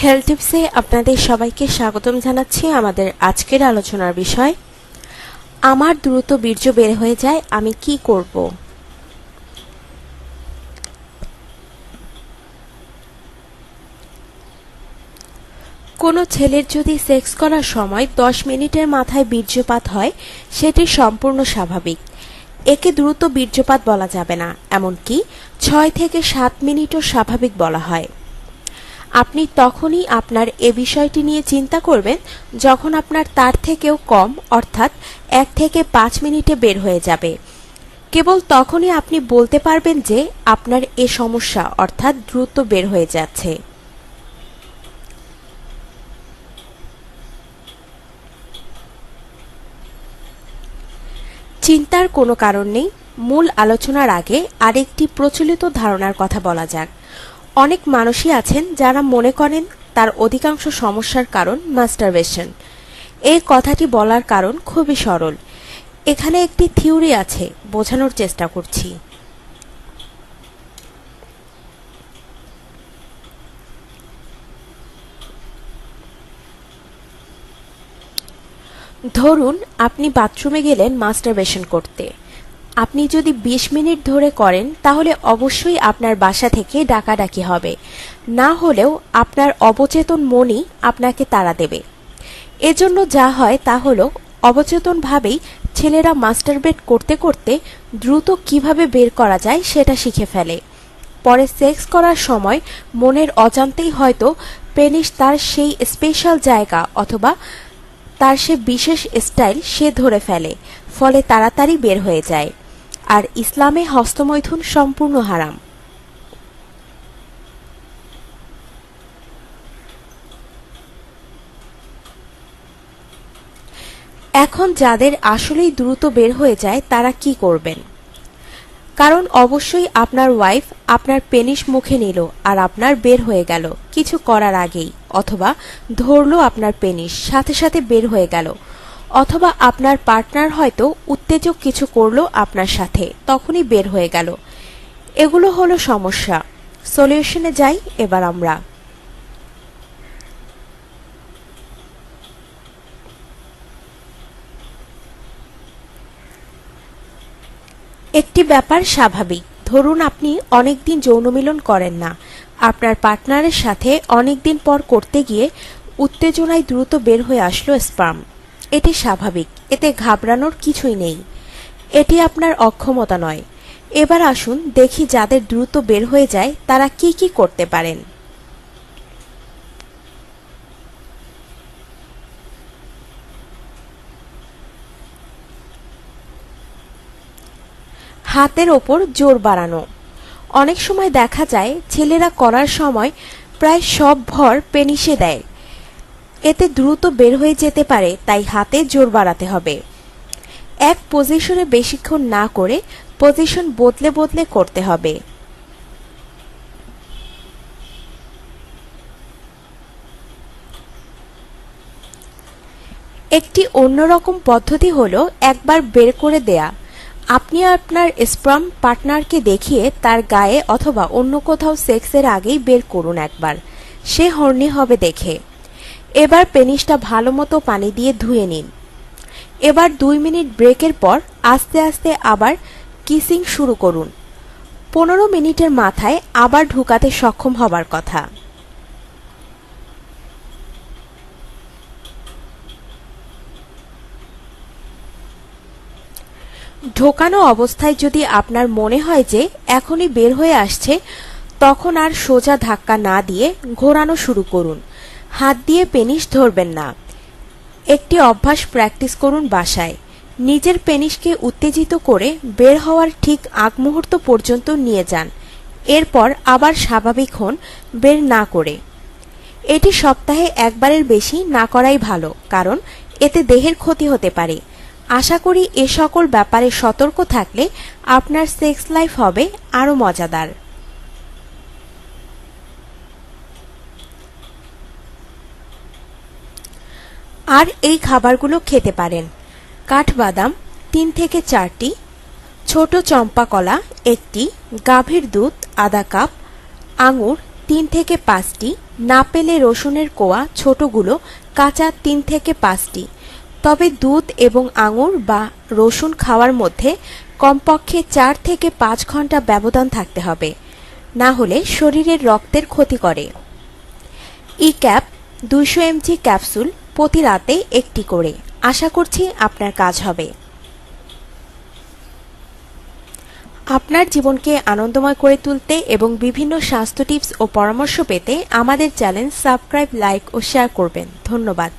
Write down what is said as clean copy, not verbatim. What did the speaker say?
Health টিপসে আপনাদের সবাইকে স্বাগতম জানাচ্ছি। আমাদের আজকের আলোচনার বিষয়, আমার দ্রুত বীর্য বের হয়ে যায়, আমি কি করব। কোনো ছেলের যদি সেক্স করার সময় 10 মিনিটের মাথায় বীর্যপাত হয়, সেটি সম্পূর্ণ স্বাভাবিক। একে দ্রুত বীর্যপাত বলা যাবে না, এমনকি 6 থেকে 7 মিনিটও স্বাভাবিক বলা হয়। আপনি তখনই আপনার এ বিষয়টি নিয়ে চিন্তা করবেন যখন আপনার তার থেকেও কম, অর্থাৎ 1 থেকে 5 মিনিটে বের হয়ে যাবে। কেবল তখনই আপনি বলতে পারবেন যে আপনার এ সমস্যা, অর্থাৎ দ্রুত বের হয়ে যাচ্ছে। চিন্তার কোনো কারণ নেই। মূল আলোচনার আগে আরেকটি প্রচলিত ধারণার কথা বলা যাক। অনেক মানুষই আছেন যারা মনে করেন তার অধিকাংশ সমস্যার কারণ মাস্টারবেশন। এই কথাটি বলার কারণ খুবই সরল। এখানে একটি থিওরি আছে, বোঝানোর চেষ্টা করছি। ধরুন আপনি বাথরুমে গেলেন মাস্টারবেশন করতে। আপনি যদি 20 মিনিট ধরে করেন তাহলে অবশ্যই আপনার বাসা থেকে ডাকাডাকি হবে, না হলেও আপনার অবচেতন মনই আপনাকে তাড়া দেবে। এজন্য যা হয় তা হলো, অবচেতনভাবেই ছেলেরা মাস্টারবেট করতে করতে দ্রুত কিভাবে বের করা যায় সেটা শিখে ফেলে। পরে সেক্স করার সময় মনের অজান্তেই হয়তো পেনিস তার সেই স্পেশাল জায়গা অথবা তার সে বিশেষ স্টাইল সে ধরে ফেলে, ফলে তাড়াতাড়ি বের হয়ে যায়। আর ইসলামে হস্তমৈথুন সম্পূর্ণ হারাম। এখন যাদের আসলেই দ্রুত বের হয়ে যায় তারা কি করবেন? কারণ অবশ্যই আপনার ওয়াইফ আপনার পেনিস মুখে নিল আর আপনার বের হয়ে গেল কিছু করার আগেই, অথবা ধরলো আপনার পেনিস সাথে সাথে বের হয়ে গেল, অথবা আপনার পার্টনার হয়তো উত্তেজক কিছু করলো আপনার সাথে, তখনই বের হয়ে গেল। এগুলো হলো সমস্যা। সলিউশনে যাই এবার আমরা। একটি ব্যাপার স্বাভাবিক। ধরুন আপনি অনেকদিন যৌনমিলন করেন না, আপনার পার্টনারের সাথে অনেকদিন পর করতে গিয়ে উত্তেজনায় দ্রুত বের হয়ে আসলো স্পার্ম। এটি স্বাভাবিক, এতে ঘাবড়ানোর কিছুই নেই। এটি আপনার অক্ষমতা নয়। এবার আসুন দেখি যাদের দ্রুত বের হয়ে যায় তারা কি কি করতে পারেন। হাতের ওপর জোর বাড়ানো। অনেক সময় দেখা যায় ছেলেরা করার সময় প্রায় সব ভর পেনিসে দেয়। এতে দ্রুত বের হয়ে যেতে পারে, তাই হাতে জোর বাড়াতে হবে। এক পজিশনে বেশিক্ষণ না করে পজিশন বদলে বদলে করতে হবে। একটি অন্যরকম পদ্ধতি হলো একবার বের করে দেয়া। আপনি আপনার স্পার্ম পার্টনারকে দেখিয়ে তার গায়ে অথবা অন্য কোথাও সেক্সের আগেই বের করুন একবার, সে হর্নি হবে দেখে। এবার পেনিসটা ভালো মতো পানি দিয়ে ধুয়ে নিন। এবার 2 মিনিট ব্রেকের পর আস্তে আস্তে আবার কিসিং শুরু করুন। 15 মিনিটের মাথায় আবার ঢুকাতে সক্ষম হবার কথা। ঢোকানো অবস্থায় যদি আপনার মনে হয় যে এখনই বের হয়ে আসছে, তখন আর সোজা ধাক্কা না দিয়ে ঘোরানো শুরু করুন। হাত দিয়ে পেনিস ধরবেন না। একটি অভ্যাস প্র্যাকটিস করুন বাসায়। নিজের পেনিসকে উত্তেজিত করে বের হওয়ার ঠিক আগ মুহূর্ত পর্যন্ত নিয়ে যান। এরপর আবার স্বাভাবিক হন বের না করে। এটি সপ্তাহে একবারের বেশি না করাই ভালো, কারণ এতে দেহের ক্ষতি হতে পারে। আশা করি এ সকল ব্যাপারে সতর্ক থাকলে আপনার সেক্স লাইফ হবে আরো মজাদার। আর এই খাবারগুলো খেতে পারেন: কাঠবাদাম 3 থেকে 4টি, ছোট চম্পা কলা 1টি, গাভীর দুধ আধা কাপ, আঙুর 3 থেকে 5টি, না পেলে রসুনের কোয়া ছোটগুলো কাঁচা 3 থেকে 5টি। তবে দুধ এবং আঙুর বা রসুন খাওয়ার মধ্যে কমপক্ষে 4 থেকে 5 ঘন্টা ব্যবধান থাকতে হবে, না হলে শরীরের রক্তের ক্ষতি করে। ই ক্যাপ 200 mg ক্যাপসুল প্রতি রাতে একটি করে। আশা করছি আপনার কাজ হবে। আপনার জীবনকে আনন্দময় করে তুলতে এবং বিভিন্ন স্বাস্থ্য টিপস ও পরামর্শ পেতে আমাদের চ্যানেল সাবস্ক্রাইব, লাইক ও শেয়ার করবেন। ধন্যবাদ।